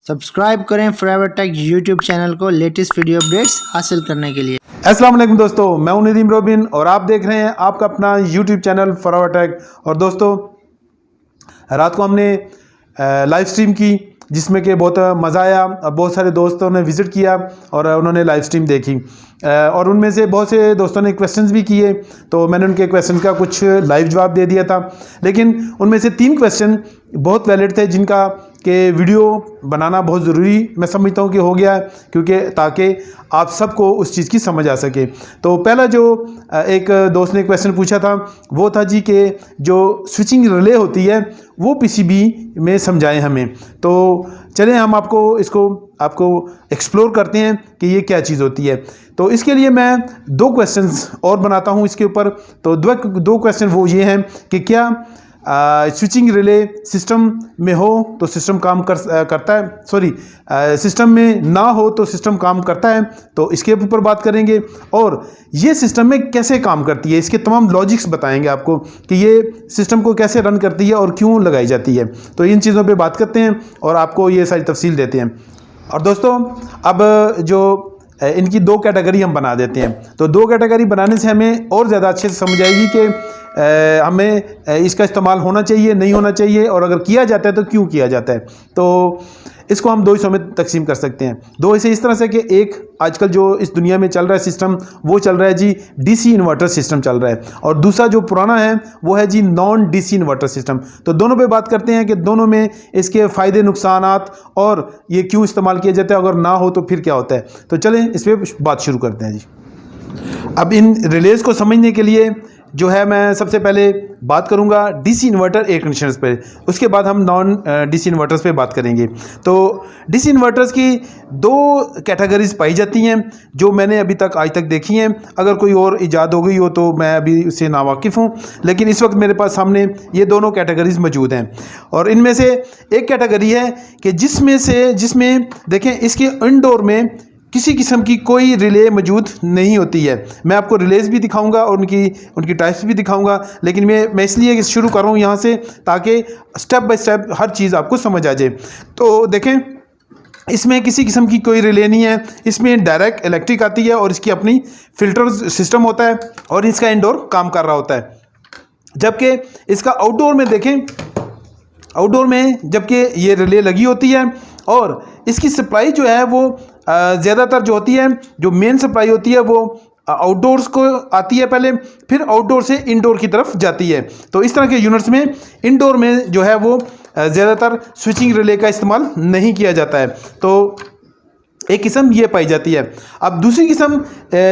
Subscribe करें forever take YouTube channel को latest video updates हासिल करने के लिए। अस्सलाम वालेकुम दोस्तों, मैं हूं नदीम रोबिन और आप देख रहे हैं आपका अपना यूट्यूब चैनल फॉरएवर टेक। और दोस्तों, रात को हमने लाइव स्ट्रीम की जिसमें कि बहुत मज़ा आया। बहुत सारे दोस्तों ने विज़िट किया और उन्होंने लाइव स्ट्रीम देखी और उनमें से बहुत से दोस्तों ने क्वेश्चंस भी किए, तो मैंने उनके क्वेश्चन का कुछ लाइव जवाब दे दिया था। लेकिन उनमें से 3 क्वेश्चन बहुत वैलिड थे जिनका कि वीडियो बनाना बहुत ज़रूरी मैं समझता हूँ कि हो गया है, क्योंकि ताकि आप सबको उस चीज़ की समझ आ सके। तो पहला जो एक दोस्त ने क्वेश्चन पूछा था वो था जी कि जो स्विचिंग रिले होती है वो पीसीबी में समझाएं हमें। तो चलें हम आपको एक्सप्लोर करते हैं कि ये क्या चीज़ होती है। तो इसके लिए मैं 2 क्वेश्चंस और बनाता हूँ इसके ऊपर। तो दो क्वेश्चन वो ये हैं कि क्या स्विचिंग रिले सिस्टम में हो तो सिस्टम काम करता है, सॉरी सिस्टम में ना हो तो सिस्टम काम करता है, तो इसके ऊपर बात करेंगे। और ये सिस्टम में कैसे काम करती है, इसके तमाम लॉजिक्स बताएंगे आपको कि ये सिस्टम को कैसे रन करती है और क्यों लगाई जाती है। तो इन चीज़ों पे बात करते हैं और आपको ये सारी तफसील देते हैं। और दोस्तों, अब जो इनकी 2 कैटेगरी हम बना देते हैं। तो 2 कैटेगरी बनाने से हमें और ज़्यादा अच्छे से समझ आएगी कि हमें इसका इस्तेमाल होना चाहिए, नहीं होना चाहिए, और अगर किया जाता है तो क्यों किया जाता है। तो इसको हम 2 हिस्सों में तकसीम कर सकते हैं। 2 हिस्से इस तरह से कि एक आजकल जो इस दुनिया में चल रहा है सिस्टम, वो चल रहा है जी डीसी इन्वर्टर सिस्टम चल रहा है, और दूसरा जो पुराना है वो है जी नॉन डीसी इन्वर्टर सिस्टम। तो दोनों पे बात करते हैं कि दोनों में इसके फ़ायदे नुकसानात और ये क्यों इस्तेमाल किया जाता है, अगर ना हो तो फिर क्या होता है। तो चलें इस पर बात शुरू करते हैं जी। अब इन रिलेज़ को समझने के लिए जो है मैं सबसे पहले बात करूंगा डीसी इन्वर्टर एयर कंडीशनर्स पे, उसके बाद हम नॉन डीसी इन्वर्टर्स पे बात करेंगे। तो डीसी इन्वर्टर्स की 2 कैटेगरीज पाई जाती हैं जो मैंने अभी तक आज तक देखी हैं। अगर कोई और इजाद हो गई हो तो मैं अभी उससे नावाकिफ़ हूँ, लेकिन इस वक्त मेरे पास सामने ये दोनों कैटेगरीज मौजूद हैं। और इनमें से एक कैटेगरी है कि जिसमें देखें इसके इंडोर में किसी किस्म की कोई रिले मौजूद नहीं होती है। मैं आपको रिलेज भी दिखाऊंगा और उनकी टाइप्स भी दिखाऊंगा, लेकिन मैं इसलिए शुरू कर रहा हूँ यहाँ से ताकि स्टेप बाय स्टेप हर चीज़ आपको समझ आ जाए। तो देखें, इसमें किसी किस्म की कोई रिले नहीं है, इसमें डायरेक्ट इलेक्ट्रिक आती है और इसकी अपनी फिल्टर सिस्टम होता है और इसका इंडोर काम कर रहा होता है। जबकि इसका आउटडोर में देखें, आउटडोर में जबकि ये रिले लगी होती है और इसकी सप्लाई जो है वो ज़्यादातर जो होती है, जो मेन सप्लाई होती है वो आउटडोर्स को आती है पहले, फिर आउटडोर से इंडोर की तरफ जाती है। तो इस तरह के यूनिट्स में इंडोर में जो है वो ज़्यादातर स्विचिंग रिले का इस्तेमाल नहीं किया जाता है। तो एक किस्म ये पाई जाती है। अब दूसरी किस्म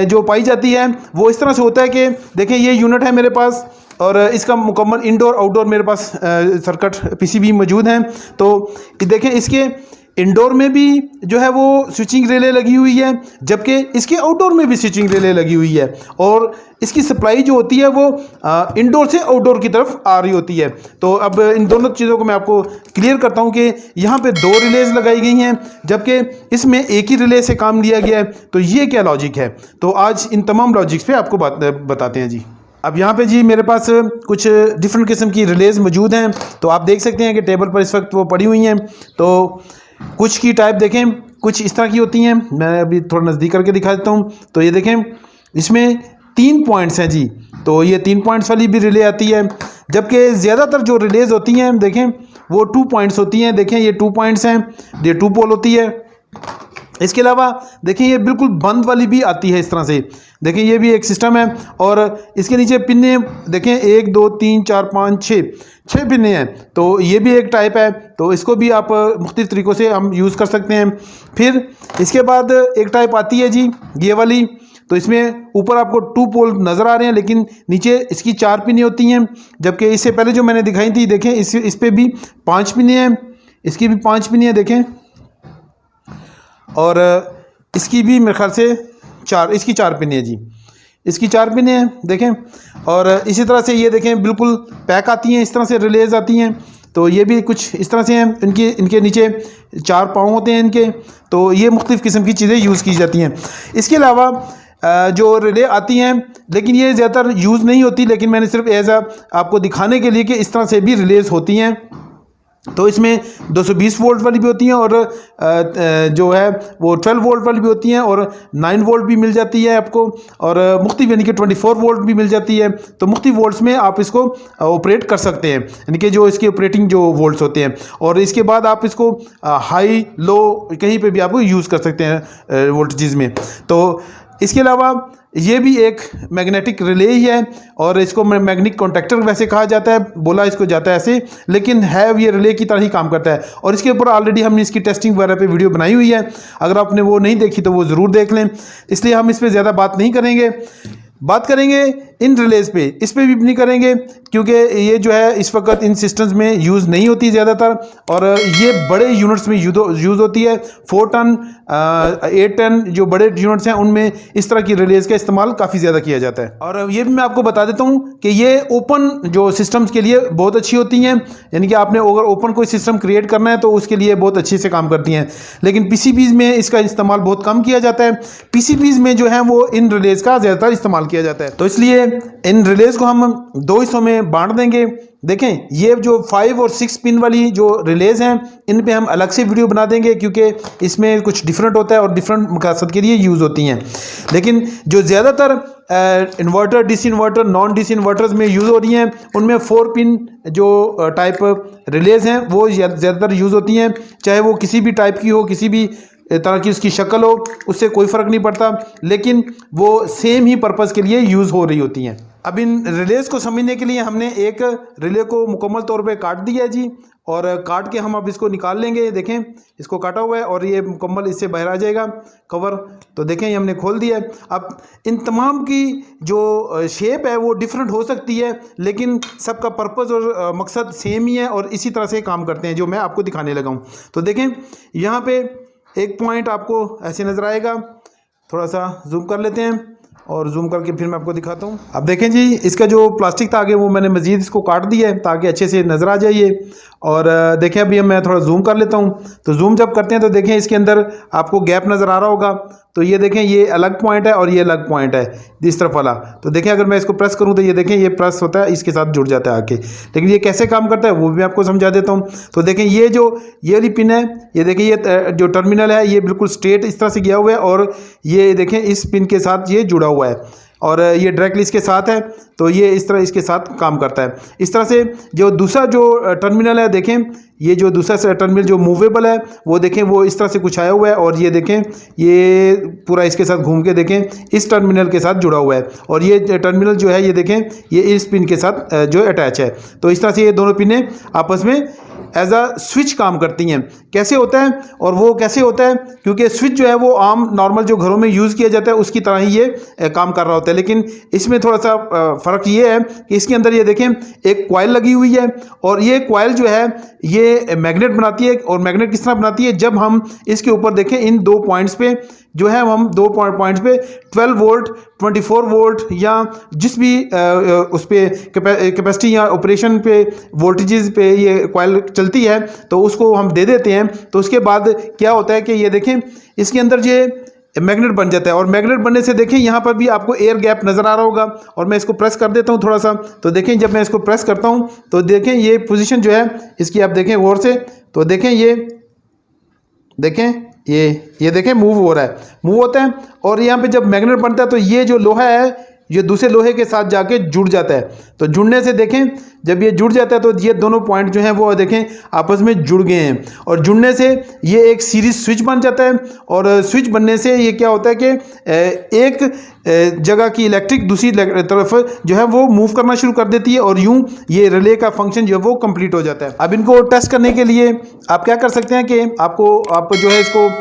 जो पाई जाती है वो इस तरह से होता है कि देखें ये यूनिट है मेरे पास और इसका मुकम्मल इंडोर आउटडोर मेरे पास सर्किट पीसीबी मौजूद हैं। तो देखें इसके इंडोर में भी जो है वो स्विचिंग रिले लगी हुई है, जबकि इसके आउटडोर में भी स्विचिंग रिले लगी हुई है, और इसकी सप्लाई जो होती है वो इंडोर से आउटडोर की तरफ आ रही होती है। तो अब इन दोनों चीज़ों को मैं आपको क्लियर करता हूँ कि यहाँ पे 2 रिलेज लगाई गई हैं जबकि इसमें एक ही रिले से काम लिया गया है। तो ये क्या लॉजिक है, तो आज इन तमाम लॉजिक्स पे आपको बताते हैं जी। अब यहाँ पे जी मेरे पास कुछ डिफरेंट किस्म की रिलेज मौजूद हैं। तो आप देख सकते हैं कि टेबल पर इस वक्त वो पड़ी हुई हैं। तो कुछ की टाइप देखें, कुछ इस तरह की होती हैं, मैं अभी थोड़ा नज़दीक करके दिखा देता हूँ। तो ये देखें, इसमें 3 पॉइंट्स हैं जी। तो ये 3 पॉइंट्स वाली भी रिले आती है, जबकि ज़्यादातर जो रिलेज होती हैं देखें वो 2 पॉइंट्स होती हैं। देखें ये 2 पॉइंट्स हैं, ये 2 पोल होती है। इसके अलावा देखें ये बिल्कुल बंद वाली भी आती है इस तरह से। देखें ये भी एक सिस्टम है और इसके नीचे पिन्ने देखें 1 2 3 4 5 6 पिन्ने हैं। तो ये भी एक टाइप है, तो इसको भी आप मुख्तलिफ तरीक़ों से हम यूज़ कर सकते हैं। फिर इसके बाद एक टाइप आती है जी ये वाली। तो इसमें ऊपर आपको 2 पोल नज़र आ रहे हैं, लेकिन नीचे इसकी 4 पिन्ने होती हैं, जबकि इससे पहले जो मैंने दिखाई थी देखें इस पर भी 5 पिन्ने हैं, इसकी भी 5 पिन्ने हैं देखें, और इसकी भी मेरे ख्याल से 4, इसकी 4 पिन्ने हैं जी, इसकी 4 पिन्ने हैं देखें। और इसी तरह से ये देखें बिल्कुल पैक आती हैं, इस तरह से रिलेज आती हैं। तो ये भी कुछ इस तरह से हैं, इनके नीचे 4 पाँव होते हैं इनके। तो ये मुख्तलिफ़ किस्म की चीज़ें यूज़ की जाती हैं। इसके अलावा जो रिले आती हैं, लेकिन ये ज़्यादातर यूज़ नहीं होती, लेकिन मैंने सिर्फ एज आपको दिखाने के लिए कि इस तरह से भी रिलेज होती हैं। तो इसमें 220 वोल्ट वाली भी होती हैं और जो है वो 12 वोल्ट वाली भी होती हैं और 9 वोल्ट भी मिल जाती है आपको और मुख्तलिफ यानी कि 24 वोल्ट भी मिल जाती है। तो मुख्तलिफ वोल्ट्स में आप इसको ऑपरेट कर सकते हैं, यानी कि जो इसके ऑपरेटिंग जो वोल्ट्स होते हैं। और इसके बाद आप इसको हाई लो कहीं पे भी आप यूज़ कर सकते हैं वोल्टेजेस में। तो इसके अलावा ये भी एक मैग्नेटिक रिले ही है और इसको मैग्नेटिक कॉन्टैक्टर वैसे कहा जाता है, बोला इसको जाता है ऐसे, लेकिन है ये रिले की तरह ही काम करता है। और इसके ऊपर ऑलरेडी हमने इसकी टेस्टिंग वगैरह पे वीडियो बनाई हुई है, अगर आपने वो नहीं देखी तो वो ज़रूर देख लें। इसलिए हम इस पर ज़्यादा बात नहीं करेंगे, बात करेंगे इन रिलेज पे, इस पे भी नहीं करेंगे क्योंकि ये जो है इस वक्त इन सिस्टम्स में यूज़ नहीं होती ज़्यादातर और ये बड़े यूनिट्स में यूज़ होती है। 4 टन 8 टन जो बड़े यूनिट्स हैं उनमें इस तरह की रिलेज का इस्तेमाल काफ़ी ज़्यादा किया जाता है। और ये भी मैं आपको बता देता हूँ कि ये ओपन जो सिस्टम्स के लिए बहुत अच्छी होती हैं, यानी कि आपने अगर ओपन कोई सिस्टम क्रिएट करना है तो उसके लिए बहुत अच्छे से काम करती हैं। लेकिन PCBs में इसका इस्तेमाल बहुत कम किया जाता है। PCBs में जो है वो इन रिलेज का ज़्यादातर इस्तेमाल किया जाता है। तो इसलिए इन रिलेज को हम 2 हिस्सों में बांट देंगे। देखें, ये जो 5 और 6 पिन वाली जो रिलेज हैं इन पे हम अलग से वीडियो बना देंगे क्योंकि इसमें कुछ डिफरेंट होता है और डिफरेंट मकसद के लिए यूज़ होती हैं। लेकिन जो ज़्यादातर inverter, DC inverter, non DC inverters में यूज़ हो रही हैं उनमें 4 पिन जो टाइप रिलेज हैं वो ज़्यादातर यूज़ होती हैं। चाहे वो किसी भी टाइप की हो, किसी भी तरह की उसकी शक्ल हो, उससे कोई फ़र्क नहीं पड़ता, लेकिन वो सेम ही पर्पज़ के लिए यूज़ हो रही होती हैं। अब इन रिलेज को समझने के लिए हमने एक रिले को मुकम्मल तौर पे काट दिया है जी, और काट के हम अब इसको निकाल लेंगे। देखें, इसको काटा हुआ है और ये मुकम्मल इससे बाहर आ जाएगा कवर। तो देखें, ये हमने खोल दिया है। अब इन तमाम की जो शेप है वो डिफरेंट हो सकती है, लेकिन सबका पर्पज़ और मकसद सेम ही है और इसी तरह से काम करते हैं जो मैं आपको दिखाने लगा हूँ। तो देखें, यहाँ पे एक पॉइंट आपको ऐसे नज़र आएगा, थोड़ा सा जूम कर लेते हैं और जूम करके फिर मैं आपको दिखाता हूँ। अब देखें जी, इसका जो प्लास्टिक था आगे वो मैंने मज़ीद इसको काट दिया है ताकि अच्छे से नज़र आ जाइए। और देखें, अभी मैं थोड़ा जूम कर लेता हूँ। तो जूम जब करते हैं तो देखें इसके अंदर आपको गैप नज़र आ रहा होगा। तो ये देखें, ये अलग पॉइंट है और ये अलग पॉइंट है इस तरफ वाला। तो देखें, अगर मैं इसको प्रेस करूँ तो ये देखें, ये प्रेस होता है, इसके साथ जुड़ जाता है आके। लेकिन ये कैसे काम करता है वो भी मैं आपको समझा देता हूँ। तो देखें, ये वाली पिन है, ये देखें, ये जो टर्मिनल है ये बिल्कुल स्ट्रेट इस तरह से गया हुआ है और ये देखें इस पिन के साथ ये जुड़ा हुआ है और ये डायरेक्टली इसके साथ है। तो ये इस तरह इसके साथ काम करता है। इस तरह से जो दूसरा जो टर्मिनल है, देखें, ये जो दूसरा टर्मिनल जो मूवेबल है वो देखें वो इस तरह से कुछ आया हुआ है और ये देखें ये पूरा इसके साथ घूम के देखें इस टर्मिनल के साथ जुड़ा हुआ है और ये टर्मिनल जो है ये देखें ये इस पिन के साथ जो अटैच है। तो इस तरह से ये दोनों पिनें आपस में एज अ स्विच काम करती हैं। कैसे होता है और वो कैसे होता है, क्योंकि स्विच जो है वो आम नॉर्मल जो घरों में यूज़ किया जाता है उसकी तरह ही ये काम कर रहा होता है, लेकिन इसमें थोड़ा सा फ़र्क ये है कि इसके अंदर ये देखें एक कॉइल लगी हुई है और ये कॉइल जो है ये मैग्नेट बनाती है। और मैग्नेट किस तरह बनाती है, जब हम इसके ऊपर देखें इन 2 पॉइंट्स पे जो है हम 2 पॉइंट्स पे 12 वोल्ट 24 वोल्ट या जिस भी उस पर कैपेसिटी या ऑपरेशन पे वोल्टेजेस पे ये कॉइल चलती है तो उसको हम दे देते हैं। तो उसके बाद क्या होता है कि ये देखें इसके अंदर ये मैग्नेट बन जाता है और मैग्नेट बनने से देखें यहाँ पर भी आपको एयर गैप नज़र आ रहा होगा। और मैं इसको प्रेस कर देता हूँ थोड़ा सा। तो देखें, जब मैं इसको प्रेस करता हूँ तो देखें ये पोजीशन जो है इसकी आप देखें गौर से। तो देखें ये देखें ये देखें मूव हो रहा है, मूव होता है और यहाँ पे जब मैग्नेट बनता है तो ये जो लोहा है ये दूसरे लोहे के साथ जाके जुड़ जाता है। तो जुड़ने से देखें जब ये जुड़ जाता है तो ये दोनों पॉइंट जो हैं वो देखें आपस में जुड़ गए हैं और जुड़ने से ये एक सीरीज स्विच बन जाता है। और स्विच बनने से ये क्या होता है कि एक जगह की इलेक्ट्रिक दूसरी तरफ जो है वो मूव करना शुरू कर देती है और यूं ये रिले का फंक्शन जो है वो कंप्लीट हो जाता है। अब इनको टेस्ट करने के लिए आप क्या कर सकते हैं कि आप जो है इसको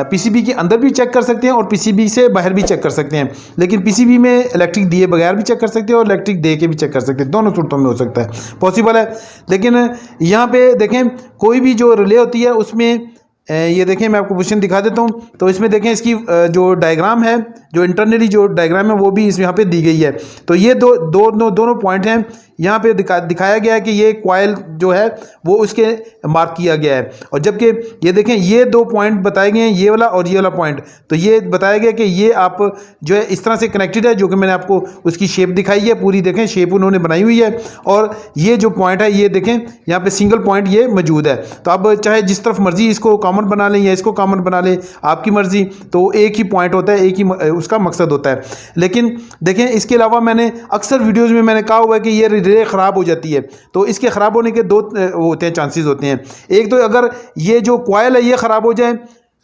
PCB के अंदर भी चेक कर सकते हैं और PCB से बाहर भी चेक कर सकते हैं। लेकिन PCB में इलेक्ट्रिक दिए बगैर भी चेक कर सकते हैं और इलेक्ट्रिक दे के भी चेक कर सकते हैं, दोनों सूरतों में हो सकता है, पॉसिबल है। लेकिन यहाँ पे देखें कोई भी जो रिले होती है उसमें ये देखें, मैं आपको पोजीशन दिखा देता हूँ। तो इसमें देखें इसकी जो डायग्राम है, जो इंटरनली जो डायग्राम है वो भी इस यहाँ पे दी गई है। तो ये दोनों पॉइंट हैं यहाँ पे दिखाया गया है कि ये कॉइल जो है वो उसके मार्क किया गया है। और जबकि ये देखें ये 2 पॉइंट बताए गए हैं, ये वाला और ये वाला पॉइंट। तो ये बताया गया कि ये आप जो है इस तरह से कनेक्टेड है, जो कि मैंने आपको उसकी शेप दिखाई है पूरी। देखें शेप उन्होंने बनाई हुई है। और ये जो पॉइंट है ये देखें यहाँ पे सिंगल पॉइंट ये मौजूद है। तो अब चाहे जिस तरफ मर्जी इसको कॉमन बना लें या इसको कॉमन बना लें, आपकी मर्जी। तो एक ही पॉइंट होता है, एक ही उसका मकसद होता है। लेकिन देखें इसके अलावा मैंने अक्सर वीडियोज़ में मैंने कहा हुआ है कि ये रिले ख़राब हो जाती है। तो इसके ख़राब होने के 2 होते हैं चांसेस होते हैं। एक तो अगर ये जो कॉइल है ये ख़राब हो जाए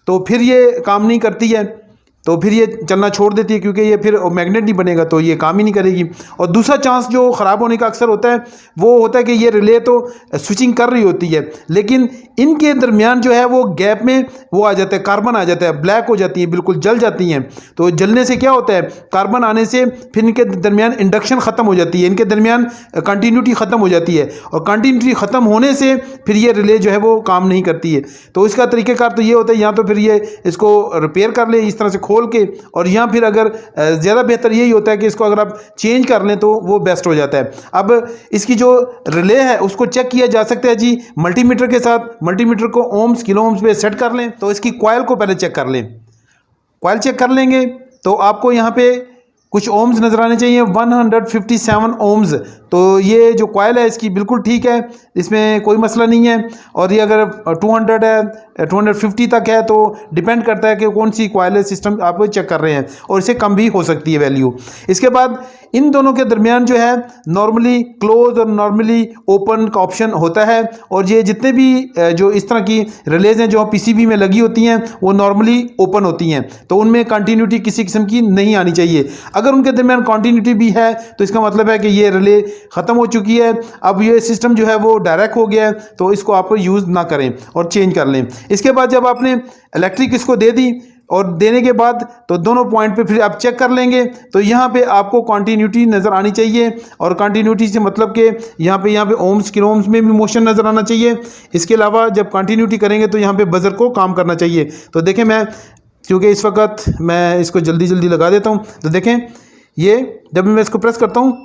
तो फिर ये काम नहीं करती है, तो फिर ये चलना छोड़ देती है, क्योंकि ये फिर मैग्नेट नहीं बनेगा तो ये काम ही नहीं करेगी। और दूसरा चांस जो ख़राब होने का अक्सर होता है वो होता है कि ये रिले तो स्विचिंग कर रही होती है, लेकिन इनके दरमियान जो है वो गैप में वो आ जाता है, कार्बन आ जाता है, ब्लैक हो जाती है, बिल्कुल जल जाती हैं। तो जलने से क्या होता है, कार्बन आने से फिर इनके दरमियान इंडक्शन ख़त्म हो जाती है, इनके दरमियान कंटिन्यूटी ख़त्म हो जाती है। और कंटिन्यूटी ख़त्म होने से फिर ये रिले जो है वो काम नहीं करती है। तो इसका तरीक़ेकार तो ये होता है, या तो फिर ये इसको रिपेयर कर ले इस तरह से खोल के, और यहाँ फिर अगर ज़्यादा बेहतर यही होता है कि इसको अगर आप चेंज कर लें तो वो बेस्ट हो जाता है। अब इसकी जो रिले है उसको चेक किया जा सकता है जी मल्टीमीटर के साथ। मल्टीमीटर को ओम्स किलो ओम्स पे सेट कर लें। तो इसकी कॉइल को पहले चेक कर लें। कॉइल चेक कर लेंगे तो आपको यहाँ पे कुछ ओम्स नज़र आने चाहिए, 157 ओम्स। तो ये जो कॉइल है इसकी बिल्कुल ठीक है, इसमें कोई मसला नहीं है। और ये अगर 200 है, 250 तक है, तो डिपेंड करता है कि कौन सी कॉइल सिस्टम आप चेक कर रहे हैं, और इससे कम भी हो सकती है वैल्यू। इसके बाद इन दोनों के दरमियान जो है नॉर्मली क्लोज और नॉर्मली ओपन का ऑप्शन होता है। और ये जितने भी जो इस तरह की रिलेज हैं जो पीसीबी में लगी होती हैं वो नॉर्मली ओपन होती हैं, तो उनमें कंटिन्यूटी किसी किस्म की नहीं आनी चाहिए। अगर उनके दरमियान कंटिन्यूटी भी है तो इसका मतलब है कि ये रिले ख़त्म हो चुकी है, अब ये सिस्टम जो है वो डायरेक्ट हो गया है, तो इसको आप यूज़ ना करें और चेंज कर लें। इसके बाद जब आपने इलेक्ट्रिक इसको दे दी और देने के बाद तो दोनों पॉइंट पे फिर आप चेक कर लेंगे, तो यहाँ पे आपको कंटिन्यूटी नज़र आनी चाहिए। और कंटिन्यूटी से मतलब कि यहाँ पे ओम्स किलो ओम्स में भी मोशन नज़र आना चाहिए। इसके अलावा जब कंटिन्यूटी करेंगे तो यहाँ पे बजर को काम करना चाहिए। तो देखें, मैं क्योंकि इस वक्त मैं इसको जल्दी जल्दी लगा देता हूँ। तो देखें ये जब मैं इसको प्रेस करता हूँ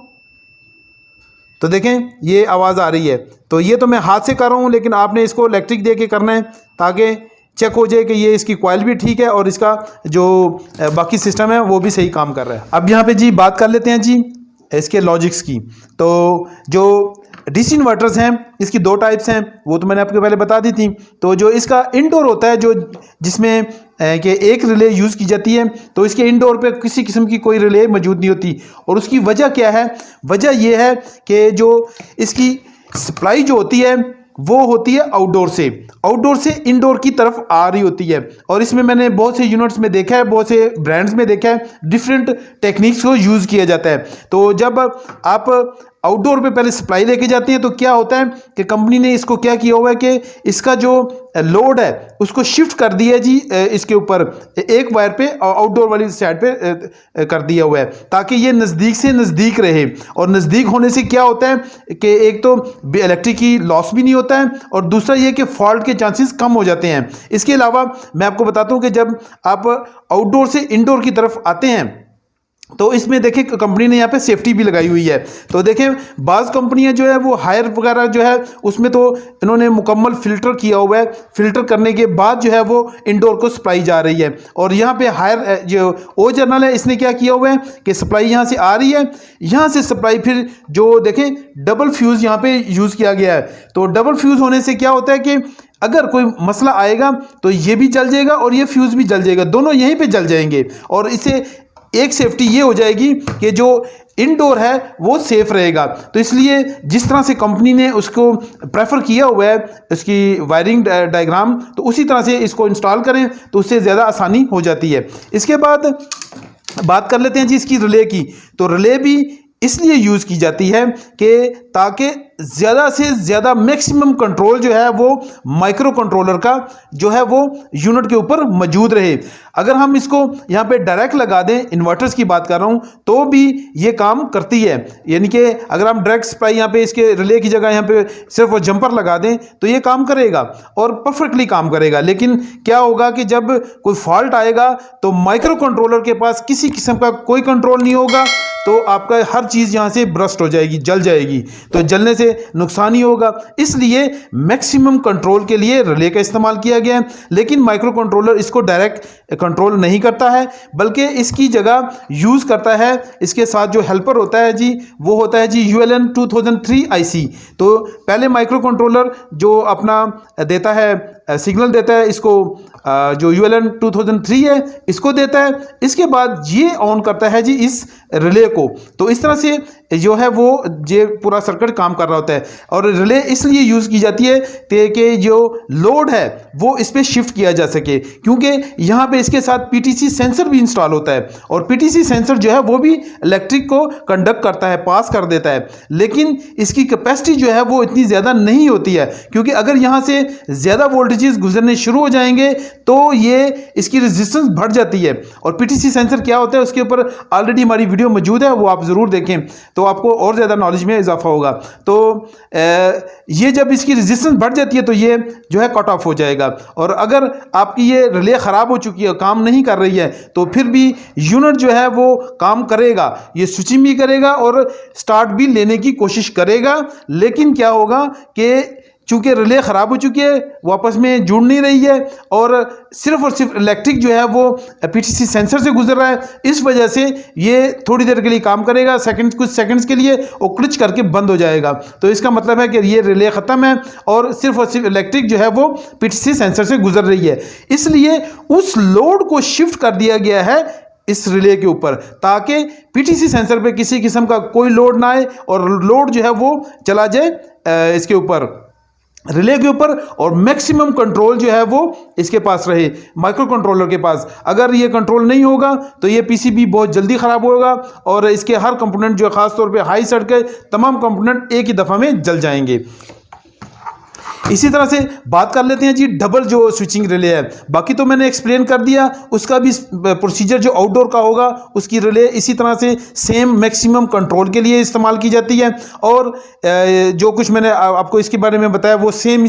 तो देखें ये आवाज़ आ रही है। तो ये तो मैं हाथ से कर रहा हूँ, लेकिन आपने इसको इलेक्ट्रिक दे के करना है ताकि चेक हो जाए कि ये इसकी कॉइल भी ठीक है और इसका जो बाकी सिस्टम है वो भी सही काम कर रहा है। अब यहाँ पे जी बात कर लेते हैं जी इसके लॉजिक्स की। तो जो डीसी इन्वर्टर्स हैं इसकी 2 टाइप्स हैं, वो तो मैंने आपको पहले बता दी थी। तो जो इसका इंडोर होता है, जो जिसमें कि एक रिले यूज़ की जाती है, तो इसके इंडोर पे किसी किस्म की कोई रिले मौजूद नहीं होती। और उसकी वजह क्या है? वजह यह है कि जो इसकी सप्लाई जो होती है वो होती है आउटडोर से इंडोर की तरफ आ रही होती है। और इसमें मैंने बहुत से यूनिट्स में देखा है, बहुत से ब्रांड्स में देखा है, डिफरेंट टेक्निक्स को यूज़ किया जाता है। तो जब आप आउटडोर पे पहले सप्लाई लेके जाते हैं तो क्या होता है कि कंपनी ने इसको क्या किया हुआ है कि इसका जो लोड है उसको शिफ्ट कर दिया जी इसके ऊपर एक वायर पे आउटडोर वाली साइड पे कर दिया हुआ है, ताकि ये नज़दीक से नज़दीक रहे। और नज़दीक होने से क्या होता है कि एक तो इलेक्ट्रिक की लॉस भी नहीं होता है, और दूसरा ये कि फॉल्ट के चांसेस कम हो जाते हैं। इसके अलावा मैं आपको बताता हूँ कि जब आप आउटडोर से इंडोर की तरफ आते हैं तो इसमें देखें कंपनी ने यहाँ पे सेफ्टी भी लगाई हुई है। तो देखें बाज़ कंपनियाँ जो है वो हायर वगैरह जो है उसमें तो इन्होंने मुकम्मल फ़िल्टर किया हुआ है, फ़िल्टर करने के बाद जो है वो इंडोर को सप्लाई जा रही है। और यहाँ पे हायर जो ओ जर्नल है इसने क्या किया हुआ है कि सप्लाई यहाँ से आ रही है, यहाँ से सप्लाई फिर जो देखें डबल फ्यूज़ यहाँ पे यूज़ किया गया है। तो डबल फ्यूज़ होने से क्या होता है कि अगर कोई मसला आएगा तो ये भी जल जाएगा और ये फ्यूज़ भी जल जाएगा, दोनों यहीं पे जल जाएंगे। और इससे एक सेफ्टी ये हो जाएगी कि जो इंडोर है वो सेफ रहेगा। तो इसलिए जिस तरह से कंपनी ने उसको प्रेफर किया हुआ है इसकी वायरिंग डायग्राम, तो उसी तरह से इसको इंस्टॉल करें तो उससे ज़्यादा आसानी हो जाती है। इसके बाद बात कर लेते हैं जी इसकी रिले की। तो रिले भी इसलिए यूज़ की जाती है कि ताकि ज़्यादा से ज़्यादा मैक्सिमम कंट्रोल जो है वो माइक्रो कंट्रोलर का जो है वो यूनिट के ऊपर मौजूद रहे। अगर हम इसको यहाँ पे डायरेक्ट लगा दें, इन्वर्टर्स की बात कर रहा हूँ, तो भी ये काम करती है। यानी कि अगर हम डायरेक्ट सप्लाई यहाँ पे इसके रिले की जगह यहाँ पे सिर्फ वो जंपर लगा दें तो ये काम करेगा और परफेक्टली काम करेगा। लेकिन क्या होगा कि जब कोई फॉल्ट आएगा तो माइक्रो कंट्रोलर के पास किसी किस्म का कोई कंट्रोल नहीं होगा, तो आपका हर चीज़ यहाँ से ब्रस्ट हो जाएगी, जल जाएगी, तो जलने से नुकसान ही होगा। इसलिए मैक्सिमम कंट्रोल के लिए रिले का इस्तेमाल किया गया है। लेकिन माइक्रो कंट्रोलर इसको डायरेक्ट कंट्रोल नहीं करता है, बल्कि इसकी जगह यूज़ करता है, इसके साथ जो हेल्पर होता है जी, वो होता है जी ULN 2003 IC। तो पहले माइक्रो कंट्रोलर जो अपना देता है, सिग्नल देता है, इसको जो ULN 2003 है इसको देता है, इसके बाद ये ऑन करता है जी इस रिले को। तो इस तरह से जो है वो ये पूरा सर्किट काम कर रहा होता है। और रिले इसलिए यूज़ की जाती है कि जो लोड है वो इस पर शिफ्ट किया जा सके, क्योंकि यहाँ पे इसके साथ PTC सेंसर भी इंस्टॉल होता है और PTC सेंसर जो है वो भी इलेक्ट्रिक को कंडक्ट करता है, पास कर देता है। लेकिन इसकी कैपेसिटी जो है वो इतनी ज़्यादा नहीं होती है, क्योंकि अगर यहाँ से ज़्यादा वोल्टेजेस गुजरने शुरू हो जाएंगे तो ये इसकी रेजिस्टेंस बढ़ जाती है। और PTC सेंसर क्या होता है उसके ऊपर ऑलरेडी हमारी वीडियो मौजूद है, वो आप ज़रूर देखें तो आपको और ज़्यादा नॉलेज में इजाफा होगा। तो ये जब इसकी रेजिस्टेंस बढ़ जाती है तो ये जो है कट ऑफ हो जाएगा। और अगर आपकी ये रिले ख़राब हो चुकी है, काम नहीं कर रही है, तो फिर भी यूनिट जो है वो काम करेगा, ये स्विचिंग भी करेगा और स्टार्ट भी लेने की कोशिश करेगा। लेकिन क्या होगा कि चूंकि रिले ख़राब हो चुकी है, वो आपस में जुड़ नहीं रही है और सिर्फ इलेक्ट्रिक जो है वो PTC सेंसर से गुजर रहा है, इस वजह से ये थोड़ी देर के लिए काम करेगा, कुछ सेकंड्स के लिए, और क्लिच करके बंद हो जाएगा। तो इसका मतलब है कि ये रिले ख़त्म है और सिर्फ इलेक्ट्रिक जो है वो PTC सेंसर से गुजर रही है। इसलिए उस लोड को शिफ्ट कर दिया गया है इस रिले के ऊपर, ताकि PTC सेंसर पे किसी किस्म का कोई लोड ना आए और लोड जो है वो चला जाए इसके ऊपर, रिले के ऊपर, और मैक्सिमम कंट्रोल जो है वो इसके पास रहे, माइक्रो कंट्रोलर के पास। अगर ये कंट्रोल नहीं होगा तो ये PCB बहुत जल्दी ख़राब होगा और इसके हर कंपोनेंट जो ख़ास तौर पे हाई सर्ट के तमाम कंपोनेंट एक ही दफ़ा में जल जाएंगे। इसी तरह से बात कर लेते हैं जी डबल जो स्विचिंग रिले है। बाकी तो मैंने एक्सप्लेन कर दिया, उसका भी प्रोसीजर जो आउटडोर का होगा उसकी रिले इसी तरह से सेम मैक्सिमम कंट्रोल के लिए इस्तेमाल की जाती है, और जो कुछ मैंने आपको इसके बारे में बताया वो सेम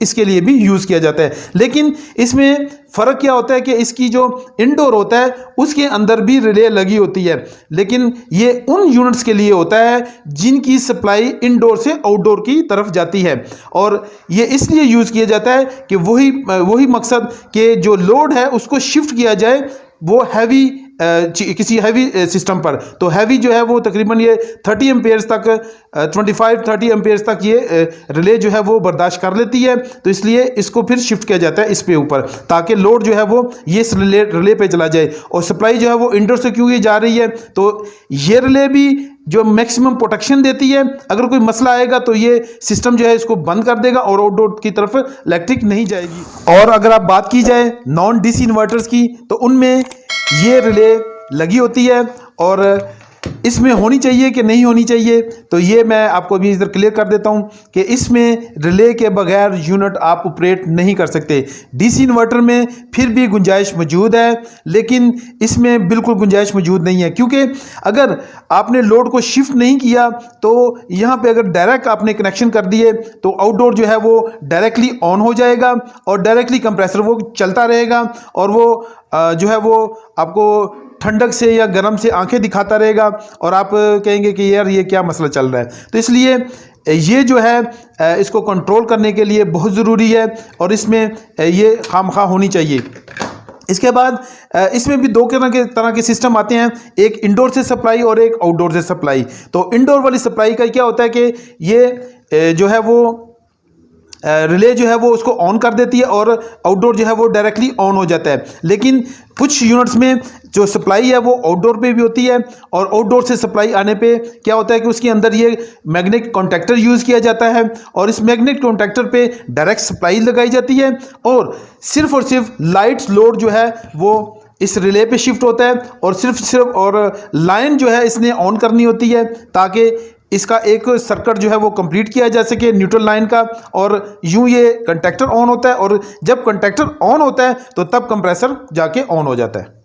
इसके लिए भी यूज़ किया जाता है। लेकिन इसमें फ़र्क क्या होता है कि इसकी जो इंडोर होता है उसके अंदर भी रिले लगी होती है, लेकिन ये उन यूनिट्स के लिए होता है जिनकी सप्लाई इंडोर से आउटडोर की तरफ जाती है। और ये इसलिए यूज़ किया जाता है कि वही मकसद कि जो लोड है उसको शिफ्ट किया जाए वो हैवी किसी हैवी सिस्टम पर। तो हैवी जो है वो तकरीबन ये 30 एम्पेयर्स तक 25-30 एम्पेयर्स तक ये रिले जो है वो बर्दाश्त कर लेती है। तो इसलिए इसको फिर शिफ्ट किया जाता है इस पे ऊपर, ताकि लोड जो है वो ये रिले पे चला जाए। और सप्लाई जो है वो इंडोर से क्योंकि जा रही है तो ये रिले भी जो मैक्सिमम प्रोटेक्शन देती है। अगर कोई मसला आएगा तो ये सिस्टम जो है इसको बंद कर देगा और आउटडोर की तरफ इलेक्ट्रिक नहीं जाएगी। और अगर आप बात की जाए नॉन DC इन्वर्टर्स की तो उनमें ये रिले लगी होती है, और इसमें होनी चाहिए कि नहीं होनी चाहिए तो ये मैं आपको अभी इधर क्लियर कर देता हूँ कि इसमें रिले के बगैर यूनिट आप ऑपरेट नहीं कर सकते। DC इन्वर्टर में फिर भी गुंजाइश मौजूद है, लेकिन इसमें बिल्कुल गुंजाइश मौजूद नहीं है, क्योंकि अगर आपने लोड को शिफ्ट नहीं किया तो यहाँ पे अगर डायरेक्ट आपने कनेक्शन कर दिए तो आउटडोर जो है वो डायरेक्टली ऑन हो जाएगा और डायरेक्टली कंप्रेसर वो चलता रहेगा, और वो जो है वो आपको ठंडक से या गर्म से आंखें दिखाता रहेगा और आप कहेंगे कि यार ये क्या मसला चल रहा है। तो इसलिए ये जो है इसको कंट्रोल करने के लिए बहुत ज़रूरी है और इसमें ये खामखा होनी चाहिए। इसके बाद इसमें भी दो तरह के सिस्टम आते हैं, एक इंडोर से सप्लाई और एक आउटडोर से सप्लाई। तो इंडोर वाली सप्लाई का क्या होता है कि ये जो है वो रिले जो है वो उसको ऑन कर देती है और आउटडोर जो है वो डायरेक्टली ऑन हो जाता है। लेकिन कुछ यूनिट्स में जो सप्लाई है वो आउटडोर पे भी होती है, और आउटडोर से सप्लाई आने पे क्या होता है कि उसके अंदर ये मैग्नेटिक कॉन्टैक्टर यूज़ किया जाता है, और इस मैग्नेटिक कॉन्टैक्टर पे डायरेक्ट सप्लाई लगाई जाती है, और सिर्फ लाइट्स लोड जो है वो इस रिले पे शिफ्ट होता है और सिर्फ और लाइन जो है इसने ऑन करनी होती है ताकि इसका एक सर्किट जो है वो कंप्लीट किया जा सके न्यूट्रल लाइन का। और यूं ये कंटैक्टर ऑन होता है और जब कंटैक्टर ऑन होता है तो तब कंप्रेसर जाके ऑन हो जाता है।